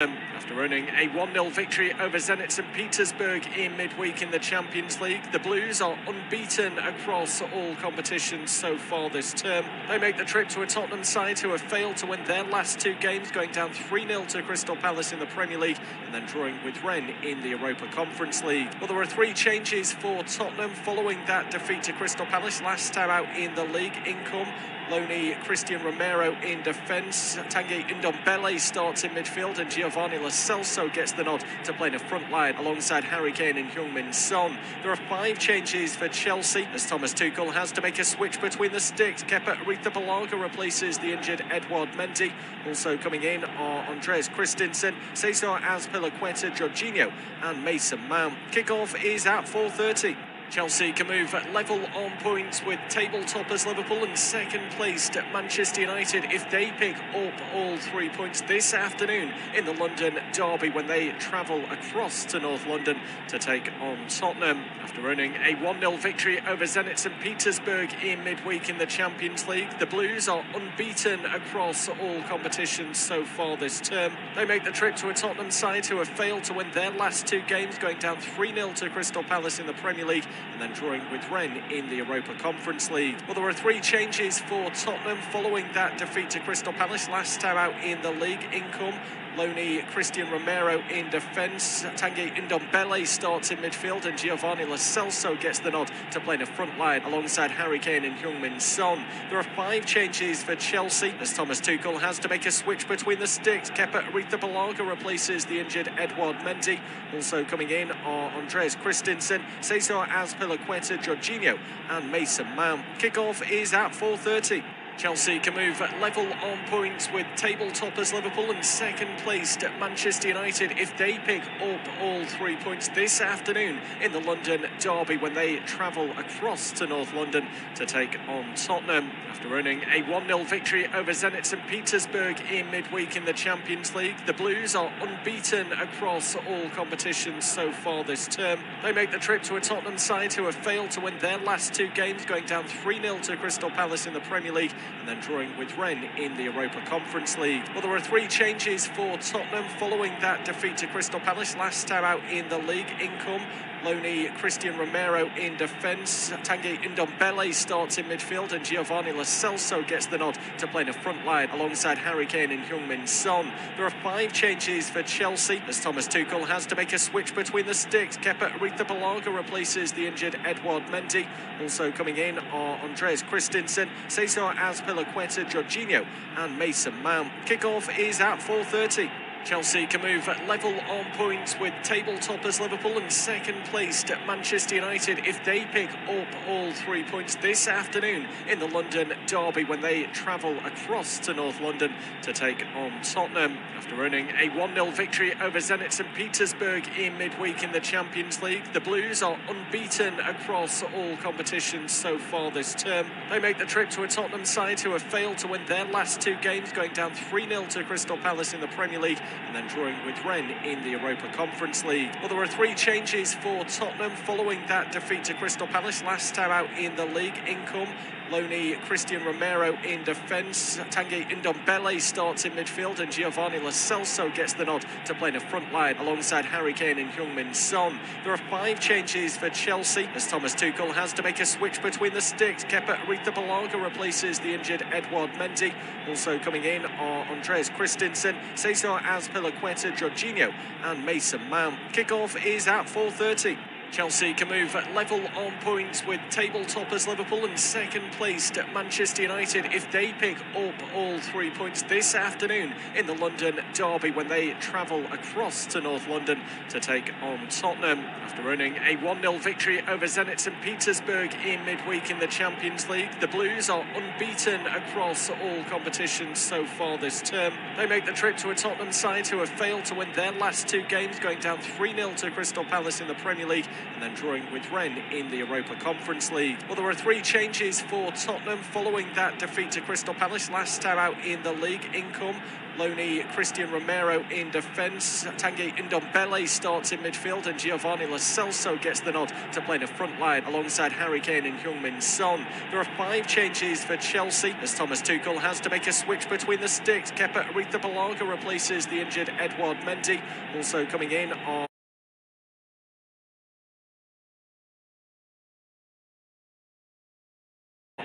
After owning a 1-0 victory over Zenit St Petersburg in midweek in the Champions League, the Blues are unbeaten across all competitions so far this term. They make the trip to a Tottenham side who have failed to win their last two games, going down 3-0 to Crystal Palace in the Premier League and then drawing with Rennes in the Europa Conference League. Well, there are three changes for Tottenham following that defeat to Crystal Palace last time out in the league. Income Loni Christian Romero in defence, Tanguy Ndombele starts in midfield, and Giovanni Lo Celso gets the nod to play in the front line alongside Harry Kane and Heung-min Son. There are five changes for Chelsea as Thomas Tuchel has to make a switch between the sticks. Kepa Arrizabalaga replaces the injured Edouard Mendy. Also coming in are Andreas Christensen, Cesar Azpilicueta, Jorginho and Mason Mount. Kickoff is at 4:30. Chelsea can move level on points with table toppers Liverpool and second placed Manchester United if they pick up all 3 points this afternoon in the London derby when they travel across to North London to take on Tottenham. After earning a 1-0 victory over Zenit St Petersburg in midweek in the Champions League, the Blues are unbeaten across all competitions so far this term. They make the trip to a Tottenham side who have failed to win their last two games, going down 3-0 to Crystal Palace in the Premier League and then drawing with Rennes in the Europa Conference League. Well, there are three changes for Tottenham following that defeat to Crystal Palace last time out in the league. Income Loni Christian Romero in defence, Tanguy Ndombele starts in midfield, and Giovanni Lo Celso gets the nod to play in the front line alongside Harry Kane and Heung-min Son. There are five changes for Chelsea as Thomas Tuchel has to make a switch between the sticks. Kepa Arrizabalaga replaces the injured Edouard Mendy. Also coming in are Andreas Christensen, Cesar Azpilicueta, Jorginho and Mason Mount. Kickoff is at 4:30. Chelsea can move level on points with table toppers Liverpool and second placed Manchester United if they pick up all 3 points this afternoon in the London derby when they travel across to North London to take on Tottenham. After earning a 1-0 victory over Zenit St Petersburg in midweek in the Champions League, the Blues are unbeaten across all competitions so far this term. They make the trip to a Tottenham side who have failed to win their last two games, going down 3-0 to Crystal Palace in the Premier League and then drawing with Rennes in the Europa Conference League. Well, there are three changes for Tottenham following that defeat to Crystal Palace last time out in the league. Income Loni Christian Romero in defence, Tanguy Ndombele starts in midfield, and Giovanni Lo Celso gets the nod to play in the front line alongside Harry Kane and Heung-min Son. There are five changes for Chelsea as Thomas Tuchel has to make a switch between the sticks. Kepa Arrizabalaga replaces the injured Edouard Mendy. Also coming in are Andreas Christensen, Cesar Azpilicueta, Jorginho and Mason Mount. Kickoff is at 4:30. Chelsea can move level on points with table toppers Liverpool and second placed Manchester United if they pick up all 3 points this afternoon in the London derby when they travel across to North London to take on Tottenham. After earning a 1-0 victory over Zenit St Petersburg in midweek in the Champions League, the Blues are unbeaten across all competitions so far this term. They make the trip to a Tottenham side who have failed to win their last two games, going down 3-0 to Crystal Palace in the Premier League and then drawing with Rennes in the Europa Conference League. Well, there are three changes for Tottenham following that defeat to Crystal Palace last time out in the league. Income Loni Christian Romero in defence, Tanguy Ndombele starts in midfield, and Giovanni Lo Celso gets the nod to play in the front line alongside Harry Kane and Heung-min Son. There are five changes for Chelsea as Thomas Tuchel has to make a switch between the sticks. Kepa Arrizabalaga replaces the injured Edouard Mendy. Also coming in are Andreas Christensen, Cesar Azpilicueta, Jorginho and Mason Mount. Kickoff is at 4:30. Chelsea can move level on points with table toppers Liverpool and second placed Manchester United if they pick up all 3 points this afternoon in the London derby when they travel across to North London to take on Tottenham. After earning a 1-0 victory over Zenit St Petersburg in midweek in the Champions League, the Blues are unbeaten across all competitions so far this term. They make the trip to a Tottenham side who have failed to win their last two games, going down 3-0 to Crystal Palace in the Premier League and then drawing with Rennes in the Europa Conference League. Well, there are three changes for Tottenham following that defeat to Crystal Palace last time out in the league. Income Loney Christian Romero in defence. Tanguy Ndombele starts in midfield, and Giovanni Lo Celso gets the nod to play in the front line alongside Harry Kane and Heung-min Son. There are 5 changes for Chelsea as Thomas Tuchel has to make a switch between the sticks. Kepa Arrizabalaga replaces the injured Edouard Mendy. Also coming in are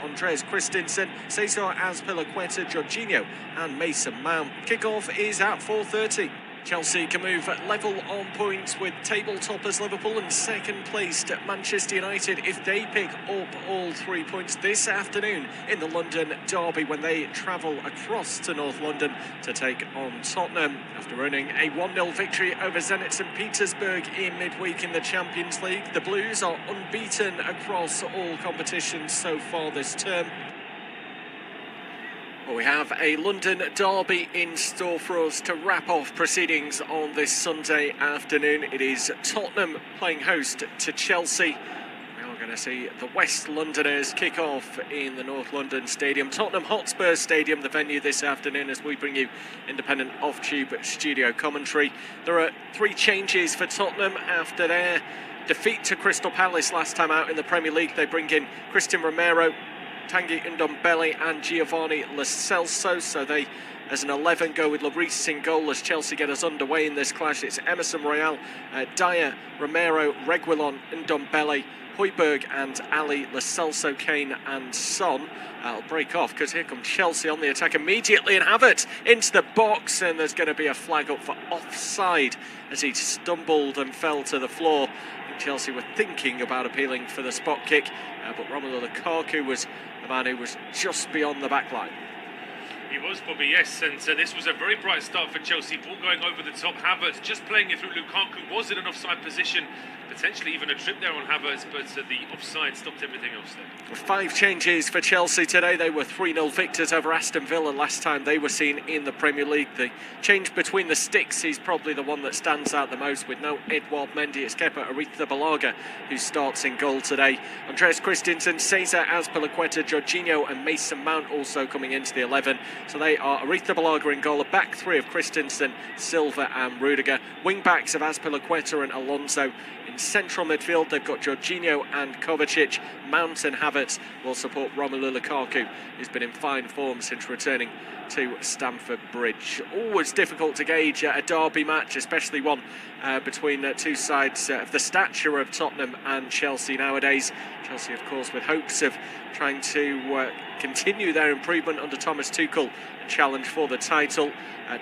Andreas Christensen, Cesar Azpilicueta, Jorginho and Mason Mount. Kickoff is at 4:30. Chelsea can move level on points with table toppers Liverpool and second placed Manchester United if they pick up all 3 points this afternoon in the London derby when they travel across to North London to take on Tottenham. After earning a 1-0 victory over Zenit St Petersburg in midweek in the Champions League, the Blues are unbeaten across all competitions so far this term. Well, we have a London derby in store for us to wrap off proceedings on this Sunday afternoon. It is Tottenham playing host to Chelsea. We are going to see the West Londoners kick off in the North London Stadium. Tottenham Hotspur Stadium, the venue this afternoon, as we bring you independent off-tube studio commentary. There are 3 changes for Tottenham after their defeat to Crystal Palace last time out in the Premier League. They bring in Christian Romero, Tanguy Ndombele and Giovanni Lo Celso, so they, as an 11, go with Lloris in goal as Chelsea get us underway in this clash. It's Emerson Royal, Dyer, Romero, Reguilon, Ndombele, Højbjerg and Ali, Lo Celso, Kane and Son. I'll break off because here comes Chelsea on the attack immediately, and Havertz into the box, and there's going to be a flag up for offside as he stumbled and fell to the floor. Chelsea were thinking about appealing for the spot kick, but Romelu Lukaku was the man who was just beyond the back line. He was, Bobby, yes, and this was a very bright start for Chelsea. Ball going over the top, Havertz just playing it through. Lukaku was in an offside position, potentially even a trip there on Havertz, but the offside stopped everything else there. 5 changes for Chelsea today. They were 3-0 victors over Aston Villa last time they were seen in the Premier League. The change between the sticks is probably the one that stands out the most, with no Edouard Mendy. It's Kepa Arrizabalaga who starts in goal today. Andreas Christensen, Cesar Azpilicueta, Jorginho and Mason Mount also coming into the 11. So they are Arrizabalaga in goal, a back 3 of Christensen, Silva and Rudiger. Wing backs of Azpilicueta and Alonso. In central midfield, they've got Jorginho and Kovacic. Mount and Havertz will support Romelu Lukaku, who's been in fine form since returning to Stamford Bridge. Always difficult to gauge a derby match, especially one between 2 sides of the stature of Tottenham and Chelsea nowadays. Chelsea, of course, with hopes of trying to continue their improvement under Thomas Tuchel and challenge for the title.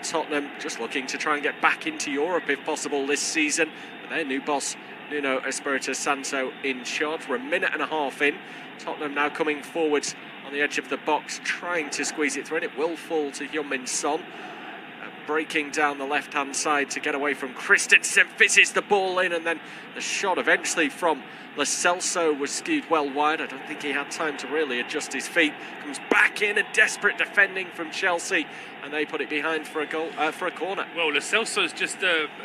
Tottenham just looking to try and get back into Europe if possible this season. With their new boss, Nuno Espirito Santo, in charge. We're a minute and a half in. Tottenham now coming forwards on the edge of the box, trying to squeeze it through, and it will fall to Heung-min Son. Breaking down the left-hand side to get away from Christensen, fizzes the ball in, and then the shot eventually from Lo Celso was skewed well wide. I don't think he had time to really adjust his feet. Comes back in, and desperate defending from Chelsea, and they put it behind for a goal, for a corner. Well, Lo Celso's just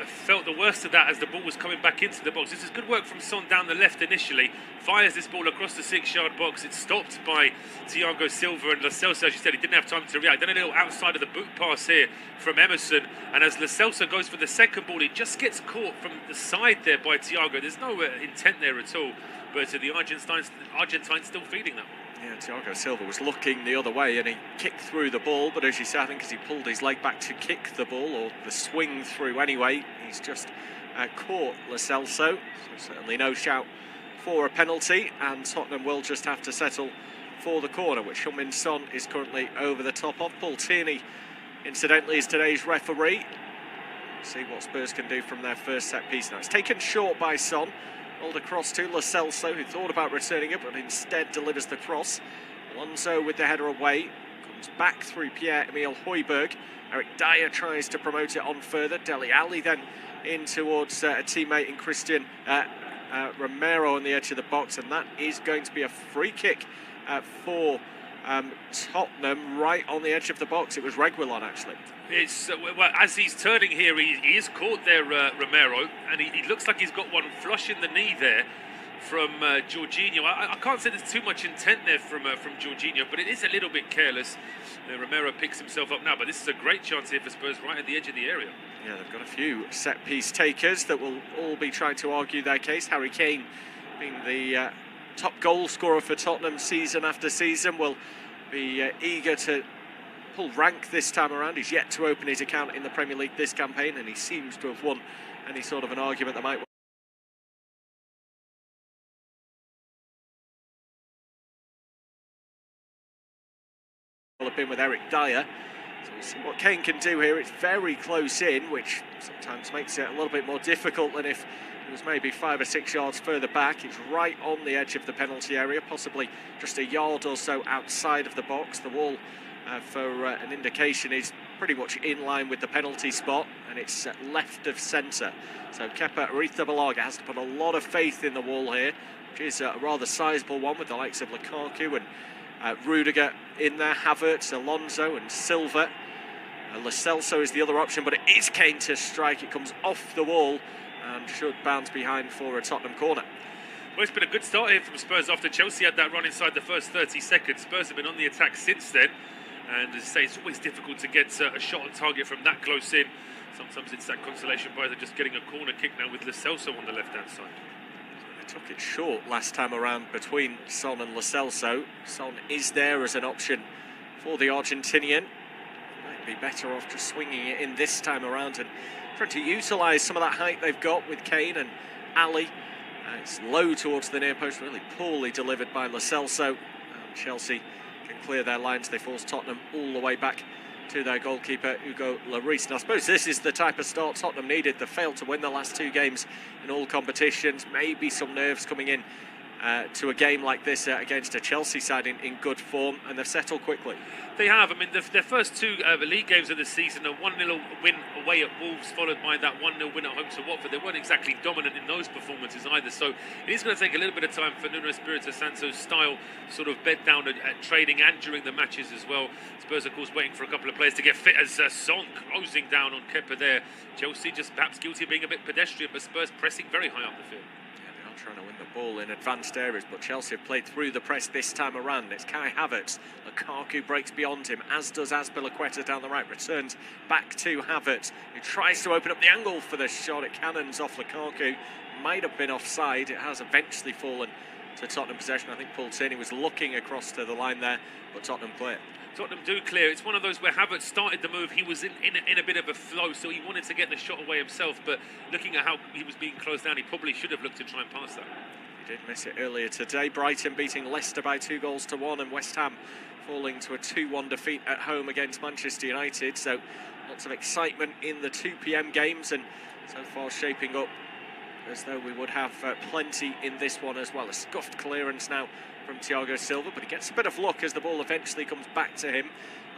felt the worst of that as the ball was coming back into the box. This is good work from Son down the left initially. Fires this ball across the 6-yard box. It's stopped by Thiago Silva, and Lo Celso, as you said, he didn't have time to react. Then a little outside of the boot pass here from Emerson, and as Lo Celso goes for the second ball, he just gets caught from the side there by Thiago. There's no intent there at all, but the Argentine's still feeding that one. Yeah, Thiago Silva was looking the other way and he kicked through the ball, but as you say, I think as he pulled his leg back to kick the ball, or the swing through anyway, he's just caught Lo Celso. So certainly no shout for a penalty, and Tottenham will just have to settle for the corner, which Heung-min Son is currently over the top of. Paul Tierney, incidentally, is today's referee. See what Spurs can do from their first set piece now. It's taken short by Son. Rolled across to Lo Celso, who thought about returning it, but instead delivers the cross. Alonso with the header away. Comes back through Pierre-Emile Højbjerg. Eric Dyer tries to promote it on further. Dele Alli then in towards a teammate in Christian Romero on the edge of the box, and that is going to be a free kick for Tottenham right on the edge of the box. It was Reguilon, actually. It's well, as he's turning here, he is caught there, Romero, and he looks like he's got one flush in the knee there. from Jorginho. I can't say there's too much intent there from Jorginho, but it is a little bit careless. Romero picks himself up now, but this is a great chance here for Spurs right at the edge of the area. Yeah, they've got a few set-piece takers that will all be trying to argue their case. Harry Kane, being the top goal scorer for Tottenham season after season, will be eager to pull rank this time around. He's yet to open his account in the Premier League this campaign, and he seems to have won any sort of an argument that might have been with Eric Dyer. So we'll see what Kane can do here. It's very close in, which sometimes makes it a little bit more difficult than if it was maybe 5 or 6 yards further back. It's right on the edge of the penalty area, possibly just a yard or so outside of the box. The wall, for an indication, is pretty much in line with the penalty spot, and it's left of centre. So Kepa Arrizabalaga has to put a lot of faith in the wall here, which is a rather sizable one with the likes of Lukaku and Rudiger in there, Havertz, Alonso and Silva. Lo Celso is the other option, but it is Kane to strike. It comes off the wall and should bounce behind for a Tottenham corner. Well, it's been a good start here from Spurs after Chelsea had that run inside the first 30 seconds. Spurs have been on the attack since then, and as I say, it's always difficult to get a shot on target from that close in. Sometimes it's that consolation prize of just getting a corner kick now with Lo Celso on the left-hand side. Took it short last time around between Son and Lo Celso. Son is there as an option for the Argentinian. Might be better off just swinging it in this time around and trying to utilise some of that height they've got with Kane and Ali. It's low towards the near post, really poorly delivered by Lo Celso. And Chelsea can clear their lines. They force Tottenham all the way back to their goalkeeper, Hugo Lloris. And I suppose this is the type of start Tottenham needed. They failed to win the last 2 games in all competitions. Maybe some nerves coming in to a game like this against a Chelsea side in good form, and they've settled quickly. They have. I mean, their first 2 league games of the season, a 1-0 win away at Wolves, followed by that 1-0 win at home to Watford. They weren't exactly dominant in those performances either. So it is going to take a little bit of time for Nuno Espirito Santo's style sort of bed down at training and during the matches as well. Spurs, of course, waiting for a couple of players to get fit as Son closing down on Kepa there. Chelsea just perhaps guilty of being a bit pedestrian, but Spurs pressing very high up the field. Trying to win the ball in advanced areas, but Chelsea have played through the press this time around. It's Kai Havertz. Lukaku breaks beyond him, as does Azpilicueta down the right. Returns back to Havertz, who tries to open up the angle for the shot. It cannons off Lukaku. Might have been offside. It has eventually fallen to Tottenham possession. I think Paul Tierney was looking across to the line there, but Tottenham clear. Tottenham do clear. It's one of those where Havertz started the move. He was in a bit of a flow, so he wanted to get the shot away himself. But looking at how he was being closed down, he probably should have looked to try and pass that. He did miss it earlier today. Brighton beating Leicester by 2-1, and West Ham falling to a 2-1 defeat at home against Manchester United. So lots of excitement in the 2 p.m. games, and so far shaping up as though we would have plenty in this one as well. A scuffed clearance now from Thiago Silva, but he gets a bit of luck as the ball eventually comes back to him.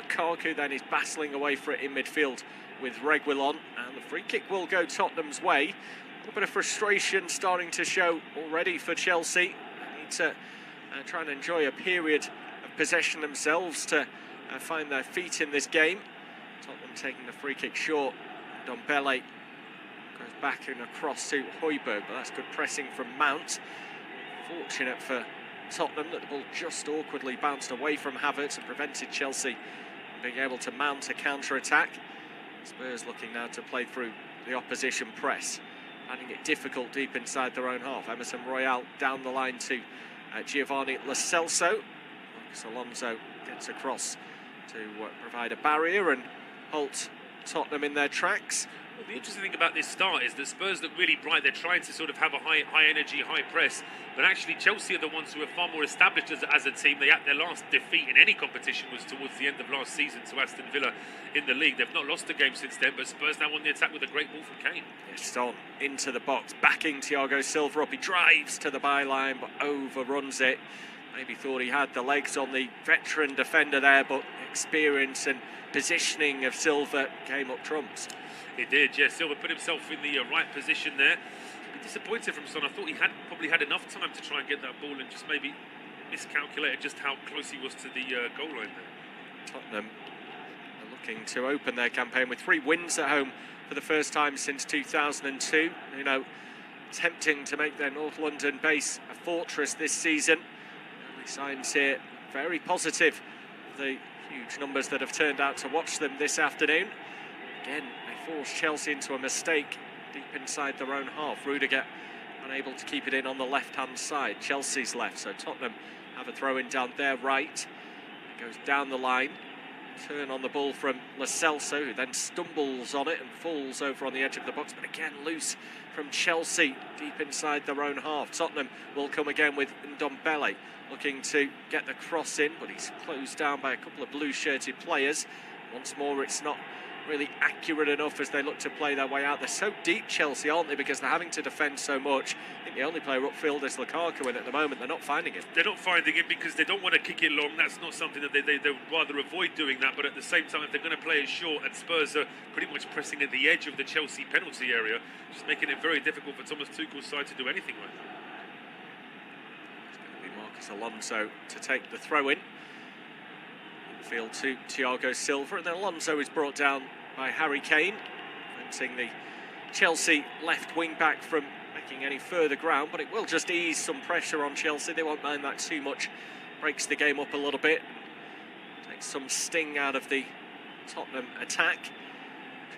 Lukaku then is battling away for it in midfield with Reguilon, and the free kick will go Tottenham's way. A little bit of frustration starting to show already for Chelsea. They need to try and enjoy a period of possession themselves to find their feet in this game. Tottenham taking the free kick short. Ndombele goes back and across to Højbjerg, but that's good pressing from Mount. Fortunate for Tottenham that the ball just awkwardly bounced away from Havertz and prevented Chelsea from being able to mount a counter-attack. Spurs looking now to play through the opposition press, finding it difficult deep inside their own half. Emerson Royal down the line to Giovanni Lo Celso. Marcos Alonso gets across to provide a barrier and halt Tottenham in their tracks. Well, the interesting thing about this start is that Spurs look really bright. They're trying to sort of have a high energy, high press. But actually, Chelsea are the ones who are far more established as a team. Their last defeat in any competition was towards the end of last season to Aston Villa in the league. They've not lost a game since then, but Spurs now on the attack with a great ball from Kane. Yes, Son into the box, backing Thiago Silva up. He drives to the byline, but overruns it. Maybe thought he had the legs on the veteran defender there, but experience and positioning of Silva came up trumps. It did, yeah. Silva put himself in the right position there. A bit disappointed from Son. I thought he had probably had enough time to try and get that ball and just maybe miscalculated just how close he was to the goal line there. Tottenham are looking to open their campaign with 3 wins at home for the first time since 2002. You know, attempting to make their North London base a fortress this season. Early signs here very positive. The huge numbers that have turned out to watch them this afternoon. Again, they forced Chelsea into a mistake deep inside their own half. Rudiger unable to keep it in on the left-hand side, Chelsea's left. So Tottenham have a throw-in down their right. It goes down the line. Turn on the ball from Lo Celso, who then stumbles on it and falls over on the edge of the box. But again, loose from Chelsea, deep inside their own half. Tottenham will come again with Ndombele, looking to get the cross in, but he's closed down by a couple of blue-shirted players. Once more, it's not really accurate enough as they look to play their way out. They're so deep, Chelsea, aren't they, because they're having to defend so much. I think the only player upfield is Lukaku, and at the moment they're not finding it. They're not finding it because they don't want to kick it long. That's not something that they would rather avoid doing that, but at the same time, if they're going to play it short, and Spurs are pretty much pressing at the edge of the Chelsea penalty area, just making it very difficult for Thomas Tuchel's side to do anything right now. It's going to be Marcus Alonso to take the throw-in. Field to Thiago Silva, and then Alonso is brought down by Harry Kane, preventing the Chelsea left wing back from making any further ground, but it will just ease some pressure on Chelsea. They won't mind that too much. Breaks the game up a little bit, takes some sting out of the Tottenham attack.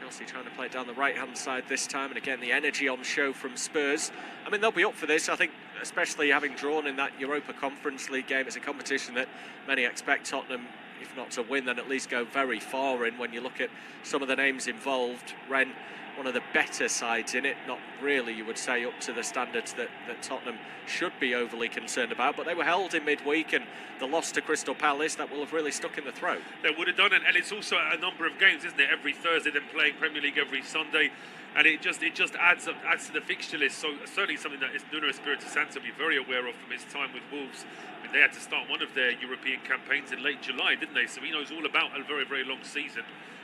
Chelsea trying to play it down the right-hand side this time, and again the energy on show from Spurs. I mean, they'll be up for this, I think, especially having drawn in that Europa Conference League game. It's a competition that many expect Tottenham, if not to win, then at least go very far in. When you look at some of the names involved, Rennes, one of the better sides in it, not really, you would say, up to the standards that Tottenham should be overly concerned about, but they were held in midweek, and the loss to Crystal Palace, that will have really stuck in the throat. They would have done, and it's also a number of games, isn't it? Every Thursday, then playing Premier League every Sunday, and it just adds to the fixture list. So certainly something that Nuno Espirito Santo will be very aware of from his time with Wolves. I mean, they had to start one of their European campaigns in late July, didn't they? So he knows all about a very, very long season.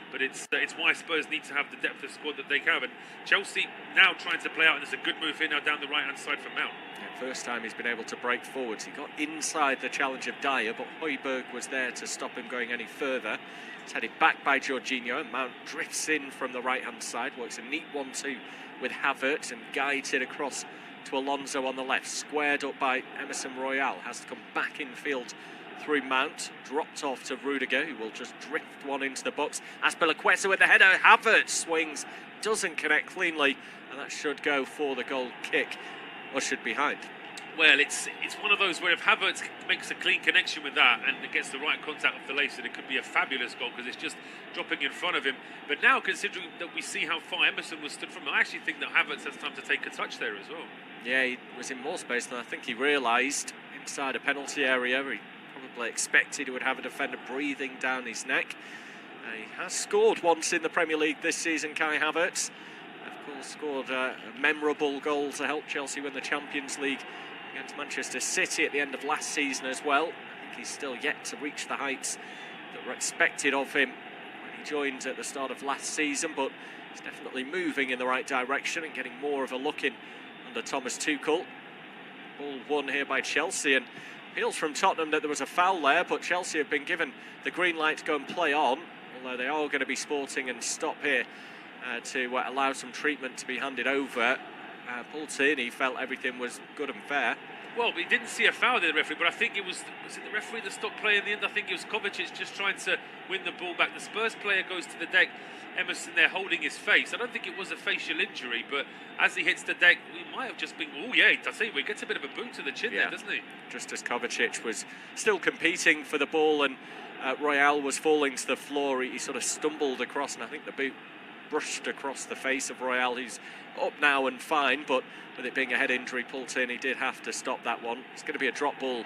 But it's why Spurs need to have the depth of squad that they have. And Chelsea now trying to play out, and there's a good move here now down the right-hand side for Mount. Yeah, first time he's been able to break forwards. He got inside the challenge of Dyer, but Højbjerg was there to stop him going any further. It's headed back by Jorginho, and Mount drifts in from the right-hand side, works a neat 1-2 with Havertz and guides it across to Alonso on the left. Squared up by Emerson Royal, has to come back in field through Mount, dropped off to Rudiger, who will just drift one into the box. Azpilicueta with the header, Havertz swings, doesn't connect cleanly, and that should go for the goal kick, ushered behind. Well, it's one of those where if Havertz makes a clean connection with that and it gets the right contact off the lace, it could be a fabulous goal because it's just dropping in front of him. But now, considering that we see how far Emerson was stood from him, I actually think that Havertz has time to take a touch there as well. Yeah, he was in more space than I think he realised inside a penalty area. He probably expected he would have a defender breathing down his neck. He has scored once in the Premier League this season, Kai Havertz. Of course, scored a memorable goal to help Chelsea win the Champions League against Manchester City at the end of last season as well. I think he's still yet to reach the heights that were expected of him when he joined at the start of last season, but he's definitely moving in the right direction and getting more of a look in under Thomas Tuchel. Ball won here by Chelsea, and appeals from Tottenham that there was a foul there, but Chelsea have been given the green light to go and play on, although they are going to be sporting and stop here to allow some treatment to be handed over. Paul Tierney felt everything was good and fair. Well, we didn't see a foul there, the referee, but I think it was it the referee that stopped play in the end? I think it was Kovacic just trying to win the ball back. The Spurs player goes to the deck, Emerson there holding his face. I don't think it was a facial injury, but as he hits the deck, we might have just been, oh yeah, I see, he gets a bit of a boot to the chin there, doesn't he? Just as Kovacic was still competing for the ball and Royal was falling to the floor, he sort of stumbled across, and I think the boot brushed across the face of Royal, who's up now and fine, but with it being a head injury, Paul Tierney did have to stop that one. It's going to be a drop ball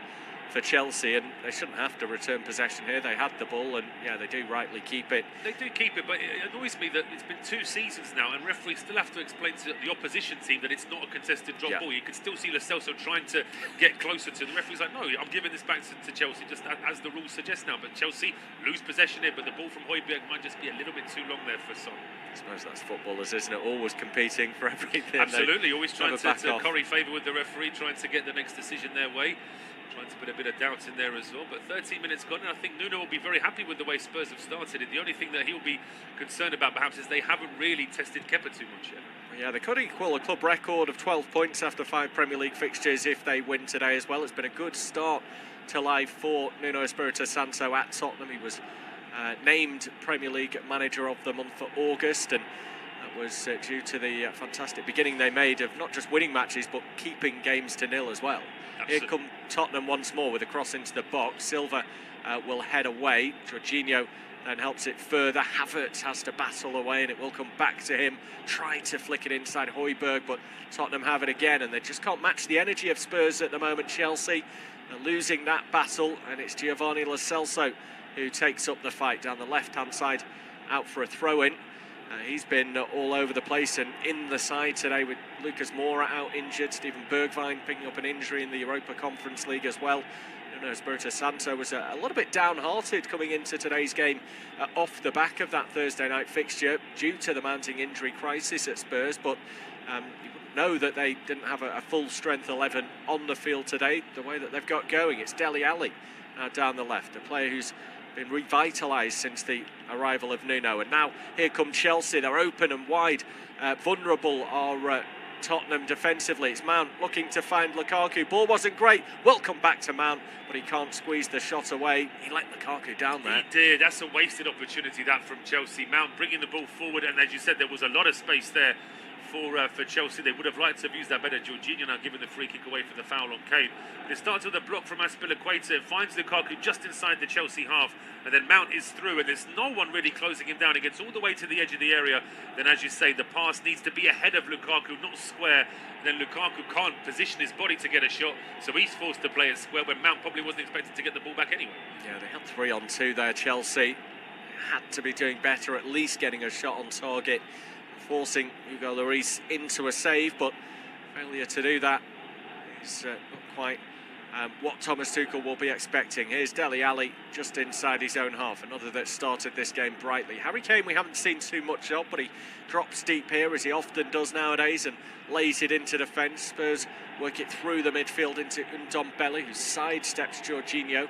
for Chelsea, and they shouldn't have to return possession here. They had the ball, and yeah, they do rightly keep it. They do keep it, but it annoys me that it's been 2 seasons now, and referees still have to explain to the opposition team that it's not a contested drop ball. You can still see Lo Celso trying to get closer to the referee's like, no, I'm giving this back to Chelsea, just as the rules suggest now. But Chelsea lose possession here, but the ball from Højbjerg might just be a little bit too long there for Son. I suppose that's footballers, isn't it? Always competing for everything. Absolutely, always trying to curry favour with the referee, trying to get the next decision their way. Trying to put a bit of doubt in there as well. But 13 minutes gone, and I think Nuno will be very happy with the way Spurs have started. And the only thing that he'll be concerned about perhaps is they haven't really tested Kepa too much yet. Yeah, they could equal a club record of 12 points after 5 Premier League fixtures if they win today as well. It's been a good start to life for Nuno Espirito Santo at Tottenham. He was named Premier League Manager of the Month for August, and that was due to the fantastic beginning they made of not just winning matches but keeping games to nil as well. Absolutely. Here come Tottenham once more with a cross into the box. Silva will head away. Jorginho then helps it further. Havertz has to battle away and it will come back to him. Try to flick it inside Højbjerg, but Tottenham have it again and they just can't match the energy of Spurs at the moment. Chelsea are losing that battle and it's Giovanni Lo Celso who takes up the fight down the left-hand side, out for a throw-in. He's been all over the place and in the side today with Lucas Moura out injured. Steven Bergwijn picking up an injury in the Europa Conference League as well. Nuno Espirito Santo was a little bit downhearted coming into today's game off the back of that Thursday night fixture due to the mounting injury crisis at Spurs, but you wouldn't know that they didn't have a full strength 11 on the field today the way that they've got going. It's Dele Alli down the left, a player who's been revitalised since the arrival of Nuno. And now here come Chelsea. They're open and wide. Vulnerable are Tottenham defensively. It's Mount looking to find Lukaku. Ball wasn't great. Will come back to Mount, but he can't squeeze the shot away. He let Lukaku down there. He did. That's a wasted opportunity, that, from Chelsea. Mount bringing the ball forward, and as you said, there was a lot of space there for Chelsea. They would have liked to have used that better. Jorginho now giving the free kick away for the foul on Kane. It starts with a block from Azpilicueta. It finds Lukaku just inside the Chelsea half, and then Mount is through, and there's no one really closing him down. He gets all the way to the edge of the area. Then, as you say, the pass needs to be ahead of Lukaku, not square. And then Lukaku can't position his body to get a shot, so he's forced to play it square when Mount probably wasn't expected to get the ball back anyway. Yeah, they had 3 on 2 there, Chelsea. Had to be doing better, at least getting a shot on target, forcing Hugo Lloris into a save, but failure to do that is not quite what Thomas Tuchel will be expecting. Here's Dele Alli just inside his own half, another that started this game brightly. Harry Kane we haven't seen too much of, but he drops deep here as he often does nowadays and lays it into defence. Spurs work it through the midfield into Ndombele, who sidesteps Jorginho,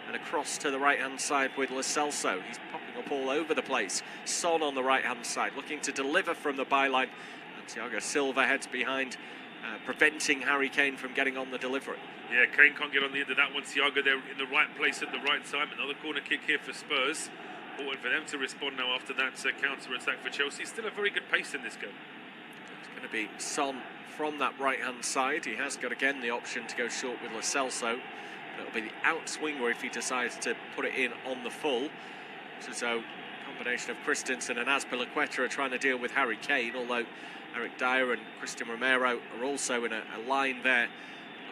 and across to the right-hand side with Lo Celso. He's popping up all over the place. Son on the right-hand side, looking to deliver from the byline. And Thiago Silva heads behind, preventing Harry Kane from getting on the delivery. Yeah, Kane can't get on the end of that one. Thiago there in the right place at the right time. Another corner kick here for Spurs. Important for them to respond now after that counter-attack for Chelsea. Still a very good pace in this game. It's going to be Son from that right-hand side. He has got again the option to go short with Lo Celso. It'll be the outswinger if he decides to put it in on the full. So a combination of Christensen and Azpilicueta are trying to deal with Harry Kane, although Eric Dyer and Christian Romero are also in a line there,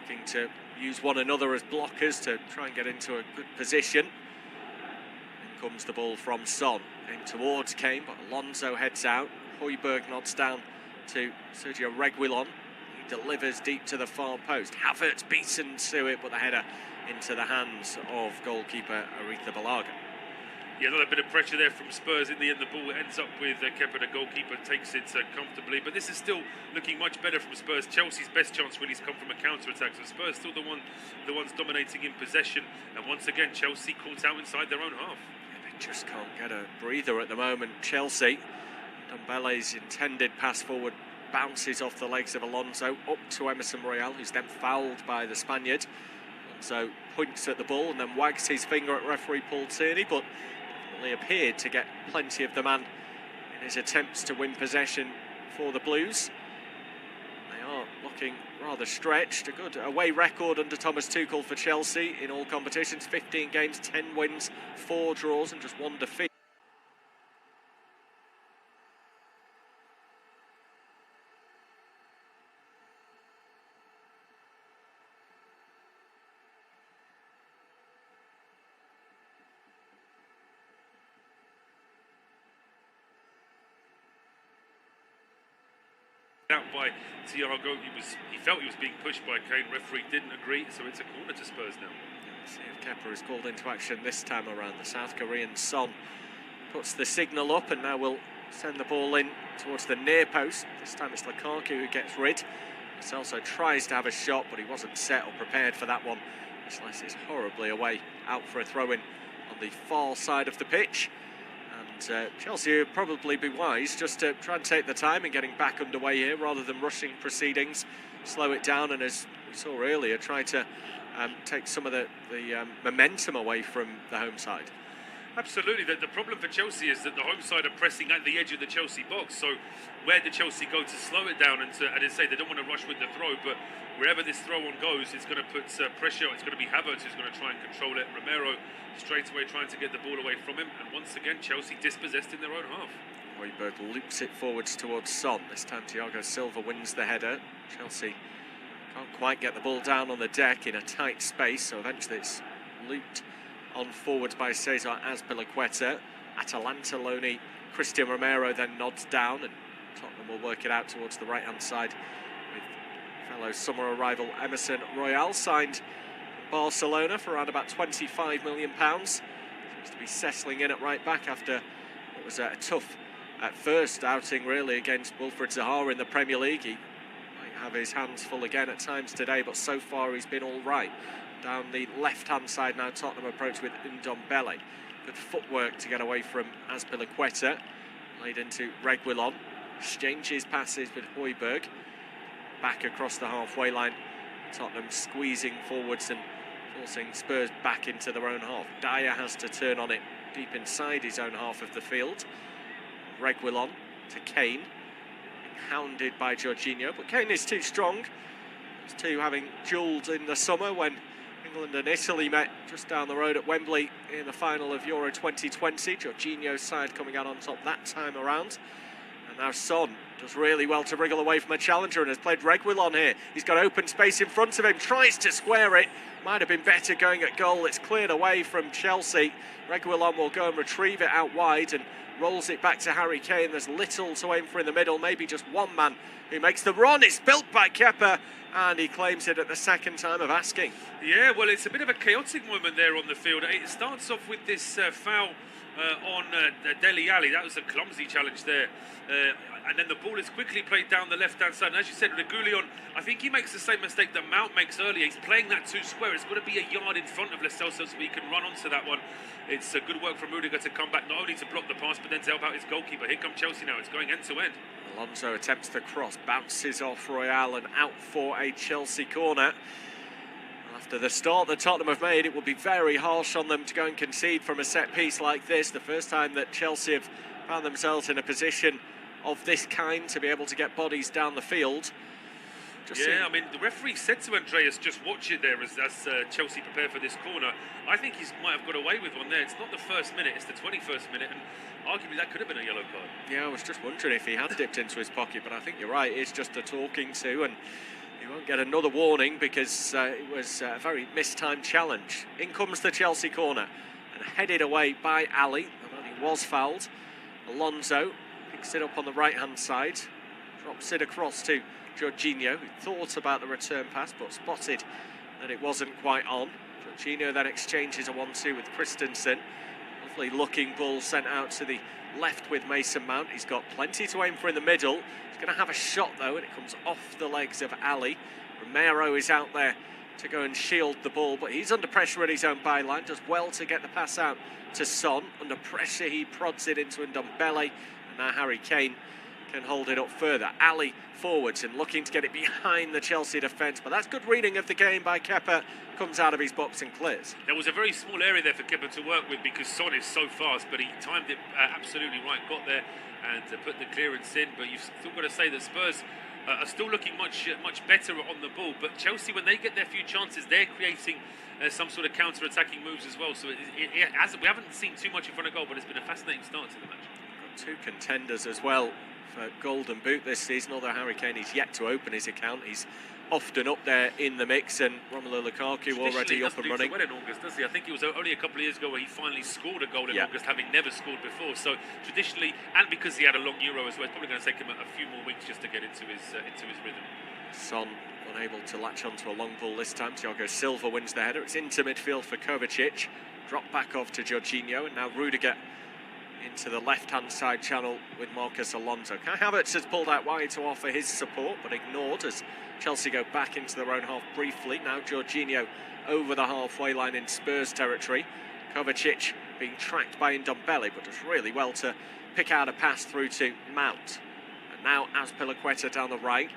looking to use one another as blockers to try and get into a good position. In comes the ball from Son, aimed towards Kane, but Alonso heads out. Højbjerg nods down to Sergio Reguilon. He delivers deep to the far post. Havertz beaten to it, but the header into the hands of goalkeeper Aretha Balaga. Yeah, another bit of pressure there from Spurs. In the end, the ball ends up with Kepa. The goalkeeper takes it comfortably. But this is still looking much better from Spurs. Chelsea's best chance really has come from a counter-attack. So Spurs still the ones dominating in possession. And once again, Chelsea caught out inside their own half. Yeah, they just can't get a breather at the moment, Chelsea. Ndombele's intended pass forward bounces off the legs of Alonso up to Emerson Royal, who's then fouled by the Spaniard. Alonso points at the ball and then wags his finger at referee Paul Tierney, but definitely appeared to get plenty of the man in his attempts to win possession for the Blues. They are looking rather stretched. A good away record under Thomas Tuchel for Chelsea in all competitions. 15 games, 10 wins, 4 draws and just 1 defeat. Out by Thiago, he felt he was being pushed by Kane. Referee didn't agree, so it's a corner to Spurs now. Let's see if Kepa is called into action this time around. The South Korean Son puts the signal up and now will send the ball in towards the near post. This time it's Lukaku who gets rid. Celso tries to have a shot, but he wasn't set or prepared for that one. Slices is horribly away, out for a throw-in on the far side of the pitch. And Chelsea would probably be wise just to try and take the time in getting back underway here rather than rushing proceedings, slow it down, and as we saw earlier, try to take some of the momentum away from the home side. Absolutely. The problem for Chelsea is that the home side are pressing at the edge of the Chelsea box. So where did Chelsea go to slow it down and say they don't want to rush with the throw, but wherever this throw on goes, it's going to put pressure. It's going to be Havertz who's going to try and control it. Romero straight away trying to get the ball away from him. And once again, Chelsea dispossessed in their own half. Højbjerg loops it forwards towards Son. This time Thiago Silva wins the header. Chelsea can't quite get the ball down on the deck in a tight space, so eventually it's looped on forwards by Cesar Azpilicueta. Atalanta loanee Christian Romero then nods down, and Tottenham will work it out towards the right-hand side with fellow summer arrival Emerson Royal, signed from Barcelona for around about £25 million. Seems to be settling in at right back after what was a tough at first outing really against Wilfried Zaha in the Premier League. He might have his hands full again at times today, but so far he's been all right. Down the left-hand side now, Tottenham approach with Ndombele. Good footwork to get away from Azpilicueta. Laid into Reguilon. Exchanges passes with Højbjerg. Back across the halfway line. Tottenham squeezing forwards and forcing Spurs back into their own half. Dyer has to turn on it deep inside his own half of the field. Reguilon to Kane. Hounded by Jorginho, but Kane is too strong. Those two having duelled in the summer when England and Italy met just down the road at Wembley in the final of Euro 2020. Jorginho's side coming out on top that time around. And now Son does really well to wriggle away from a challenger and has played Reguilon here. He's got open space in front of him, tries to square it. Might have been better going at goal. It's cleared away from Chelsea. Reguilon will go and retrieve it out wide and rolls it back to Harry Kane. There's little to aim for in the middle, maybe just one man who makes the run. It's built by Kepa, and he claims it at the second time of asking. Yeah, well, it's a bit of a chaotic moment there on the field. It starts off with this foul on Dele Alli. That was a clumsy challenge there. And then the ball is quickly played down the left-hand side. And as you said, Reguilon, I think he makes the same mistake that Mount makes earlier. He's playing that too square. It's got to be a yard in front of Lo Celso so he can run onto that one. It's a good work from Rudiger to come back, not only to block the pass, but then to help out his goalkeeper. Here comes Chelsea now. It's going end-to-end. Alonso attempts the cross, bounces off Royal and out for a Chelsea corner. After the start that Tottenham have made, it will be very harsh on them to go and concede from a set piece like this. The first time that Chelsea have found themselves in a position of this kind to be able to get bodies down the field. I mean, the referee said to Andreas, just watch it there as Chelsea prepare for this corner. I think he might have got away with one there. It's not the first minute, it's the 21st minute, and arguably that could have been a yellow card. Yeah, I was just wondering if he had dipped into his pocket, but I think you're right, it's just a talking to, and he won't get another warning because it was a very mistimed challenge. In comes the Chelsea corner, and headed away by Ali, and he was fouled. Alonso picks it up on the right-hand side, drops it across to Jorginho, who thought about the return pass but spotted that it wasn't quite on. Jorginho then exchanges a 1-2 with Christensen. Lovely looking ball sent out to the left with Mason Mount. He's got plenty to aim for in the middle. He's going to have a shot though, and it comes off the legs of Ali. Romero is out there to go and shield the ball, but he's under pressure at his own byline. Does well to get the pass out to Son. Under pressure he prods it into Ndombele, and now Harry Kane can hold it up further. Ali forwards and looking to get it behind the Chelsea defence, but that's good reading of the game by Kepa. Comes out of his box and clears. There was a very small area there for Kepa to work with because Son is so fast, but he timed it absolutely right, got there and put the clearance in. But you've still got to say that Spurs are still looking much better on the ball, but Chelsea, when they get their few chances, they're creating some sort of counter-attacking moves as well. So we haven't seen too much in front of goal, but it's been a fascinating start to the match. Got two contenders as well for Golden Boot this season, although Harry Kane is yet to open his account. He's often up there in the mix, and Romelu Lukaku already up and running. Well in August, does he? I think it was only a couple of years ago where he finally scored a goal in August, having never scored before. So traditionally, and because he had a long Euro as well, it's probably going to take him a few more weeks just to get into his rhythm. Son unable to latch onto a long ball this time. Thiago Silva wins the header. It's into midfield for Kovacic. Drop back off to Jorginho, and now Rudiger into the left-hand side channel with Marcus Alonso. Kai Havertz has pulled out wide to offer his support, but ignored as Chelsea go back into their own half briefly. Now Jorginho over the halfway line in Spurs territory. Kovacic being tracked by Ndombele, but does really well to pick out a pass through to Mount. And now Azpilicueta down the right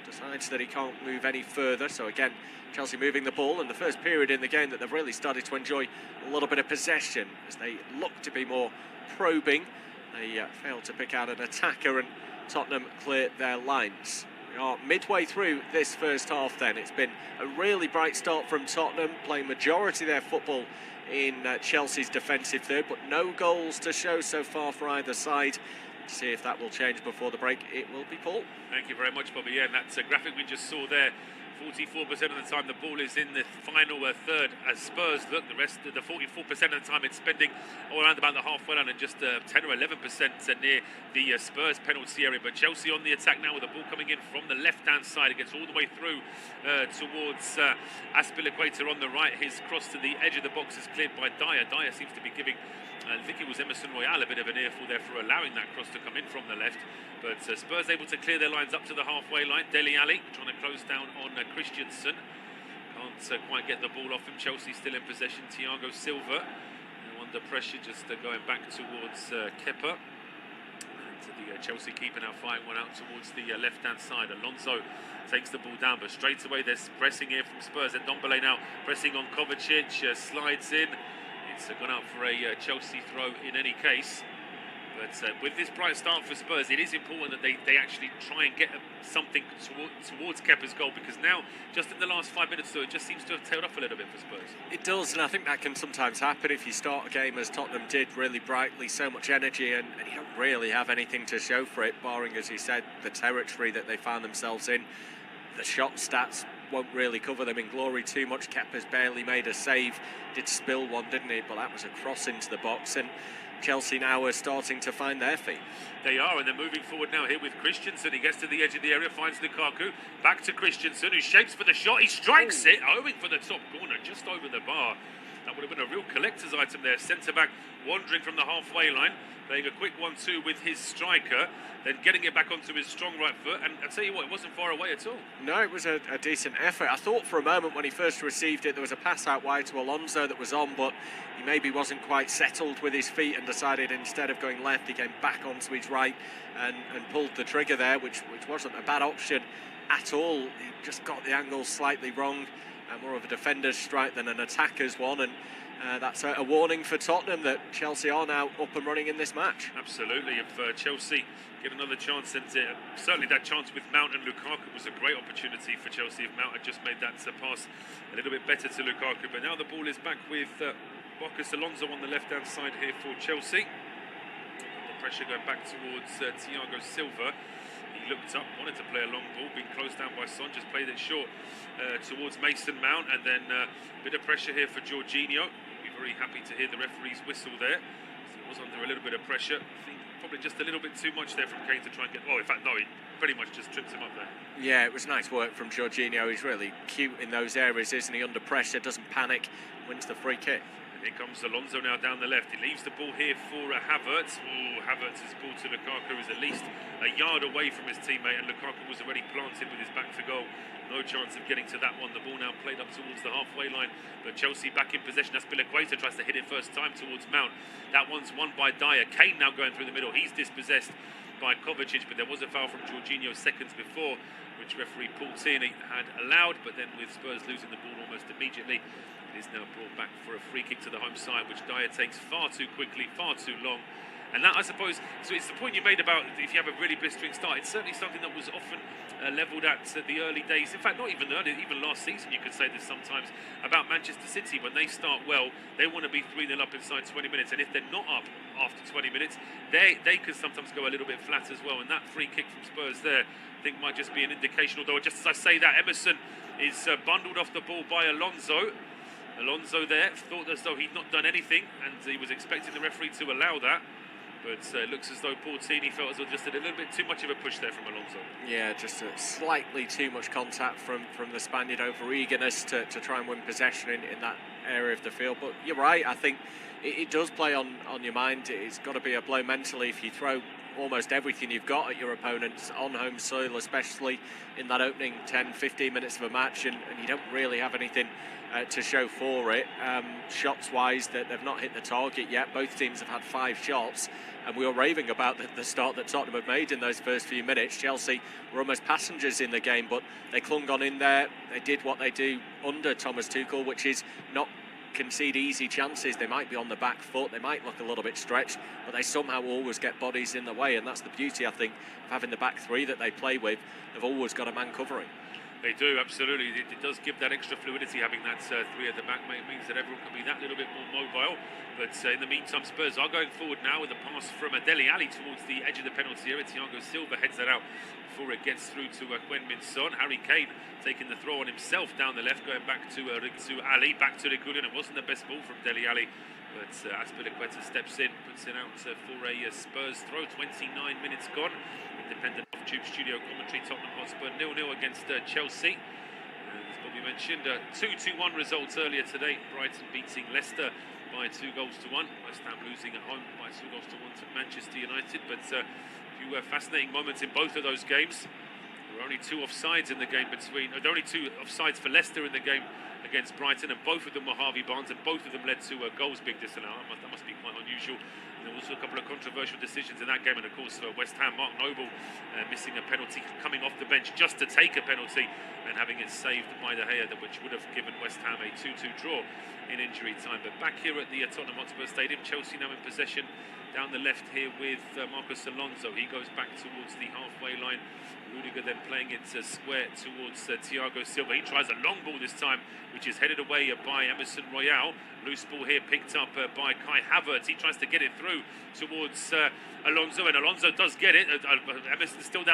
decides that he can't move any further. So again, Chelsea moving the ball, and the first period in the game that they've really started to enjoy a little bit of possession as they look to be more probing. They failed to pick out an attacker, and Tottenham clear their lines. We are midway through this first half then. It's been a really bright start from Tottenham, playing majority of their football in Chelsea's defensive third, but no goals to show so far for either side. To see if that will change before the break, it will be Paul. Thank you very much, Bobby. Yeah, and that's a graphic we just saw there. 44% of the time the ball is in the final third as Spurs look. The rest of the 44% of the time it's spending all around about the halfway line, and just 10 or 11% near the Spurs penalty area. But Chelsea on the attack now with the ball coming in from the left-hand side. It gets all the way through towards Azpilicueta on the right. His cross to the edge of the box is cleared by Dyer. Dyer seems to be giving, I think it was Emerson Royal, a bit of an earful there for allowing that cross to come in from the left. But Spurs able to clear their lines up to the halfway line. Dele Alli trying to close down on Christensen. Can't quite get the ball off him. Chelsea still in possession. Thiago Silva under pressure, just going back towards Kepa. And the Chelsea keeper now firing one out towards the left-hand side. Alonso takes the ball down, but straight away they're pressing here from Spurs. And Ndombele now pressing on Kovacic, slides in. It's gone out for a Chelsea throw in any case. But with this bright start for Spurs, it is important that they actually try and get something towards Kepa's goal, because now, just in the last 5 minutes or so, it just seems to have tailed off a little bit for Spurs. It does, and I think that can sometimes happen if you start a game as Tottenham did, really brightly, so much energy, and you don't really have anything to show for it, barring, as you said, the territory that they found themselves in. The shot stats won't really cover them in glory too much. Kepa's barely made a save, did spill one, didn't he? But that was a cross into the box, and Chelsea now are starting to find their feet. They are, and they're moving forward now here with Christensen. He gets to the edge of the area, finds Lukaku. Back to Christensen, who shapes for the shot. He strikes it, hoping for the top corner, just over the bar. That would have been a real collector's item there. Centre-back wandering from the halfway line, playing a quick 1-2 with his striker, then getting it back onto his strong right foot. And I'll tell you what, it wasn't far away at all. No, it was a decent effort. I thought for a moment when he first received it, there was a pass out wide to Alonso that was on, but he maybe wasn't quite settled with his feet and decided instead of going left, he came back onto his right and pulled the trigger there, which wasn't a bad option at all. He just got the angle slightly wrong. More of a defender's strike than an attacker's one, and that's a warning for Tottenham that Chelsea are now up and running in this match. Absolutely. If Chelsea get another chance, and certainly that chance with Mount and Lukaku was a great opportunity for Chelsea if Mount had just made that pass a little bit better to Lukaku. But now the ball is back with Marcos Alonso on the left-hand side here for Chelsea. The pressure going back towards Thiago Silva. He looked up, wanted to play a long ball, being closed down by Son, just played it short towards Mason Mount, and then a bit of pressure here for Jorginho. Be very happy to hear the referee's whistle there. So he was under a little bit of pressure. I think probably just a little bit too much there from Kane to try and get... Oh, in fact, no, he pretty much just tripped him up there. Yeah, it was nice work from Jorginho. He's really cute in those areas, isn't he? Under pressure, doesn't panic, wins the free kick. Here comes Alonso now down the left. He leaves the ball here for Havertz. Oh, Havertz's ball to Lukaku is at least a yard away from his teammate, and Lukaku was already planted with his back to goal. No chance of getting to that one. The ball now played up towards the halfway line, but Chelsea back in possession. Azpilicueta tries to hit it first time towards Mount. That one's won by Dyer. Kane now going through the middle. He's dispossessed by Kovacic, but there was a foul from Jorginho seconds before, which referee Paul Tierney had allowed, but then with Spurs losing the ball almost immediately, it is now brought back for a free kick to the home side, which Dyer takes far too quickly, far too long. And that, I suppose, so it's the point you made about if you have a really blistering start. It's certainly something that was often levelled at the early days. In fact, not even early, even last season you could say this sometimes about Manchester City. When they start well, they want to be 3-0 up inside 20 minutes. And if they're not up after 20 minutes, they can sometimes go a little bit flat as well. And that free kick from Spurs there, I think, might just be an indication. Although, just as I say that, Emerson is bundled off the ball by Alonso. Alonso there thought as though he'd not done anything, and he was expecting the referee to allow that. But it looks as though Paul Tierney felt as though just did a little bit too much of a push there from Alonso. Yeah, just slightly too much contact from the Spaniard, over eagerness to try and win possession in that area of the field. But you're right, I think it does play on your mind. It's got to be a blow mentally if you throw almost everything you've got at your opponents on home soil, especially in that opening 10-15 minutes of a match, and you don't really have anything to show for it. Shots wise, that they've not hit the target yet. Both teams have had 5 shots, and we were raving about the start that Tottenham have made in those first few minutes. Chelsea were almost passengers in the game, but they clung on in there. They did what they do under Thomas Tuchel, which is not concede easy chances. They might be on the back foot, they might look a little bit stretched, but they somehow always get bodies in the way, and that's the beauty, I think, of having the back 3 that they play with. They've always got a man covering. They do, absolutely. It does give that extra fluidity, having that 3 at the back. It means that everyone can be that little bit more mobile. But in the meantime, Spurs are going forward now with a pass from Dele Alli towards the edge of the penalty area. Thiago Silva heads that out before it gets through to Heung-min Son. Harry Kane taking the throw on himself down the left, going back to Ali, back to Regulin. It wasn't the best ball from Dele Alli, but Azpilicueta steps in, puts it out for a Spurs throw. 29 minutes gone. Independent off-tube studio commentary. Tottenham Hotspur 0-0 against Chelsea. As Bobby mentioned, 2-1 results earlier today. Brighton beating Leicester by 2-1. West Ham losing at home by 2-1 to Manchester United. But a few fascinating moments in both of those games. There were only 2 offsides in the game only 2 offsides for Leicester in the game against Brighton, and both of them were Harvey Barnes, and both of them led to goals being disallowed. That must be quite unusual. And there were also a couple of controversial decisions in that game, and of course for West Ham, Mark Noble missing a penalty, coming off the bench just to take a penalty and having it saved by De Gea, which would have given West Ham a 2-2 draw in injury time. But back here at the Tottenham Hotspur Stadium, Chelsea now in possession down the left here with Marcos Alonso. He goes back towards the halfway line. Rudiger then playing it square towards Thiago Silva. He tries a long ball this time, which is headed away by Emerson Royal. Loose ball here picked up by Kai Havertz. He tries to get it through towards Alonso, and Alonso does get it. Emerson's still down on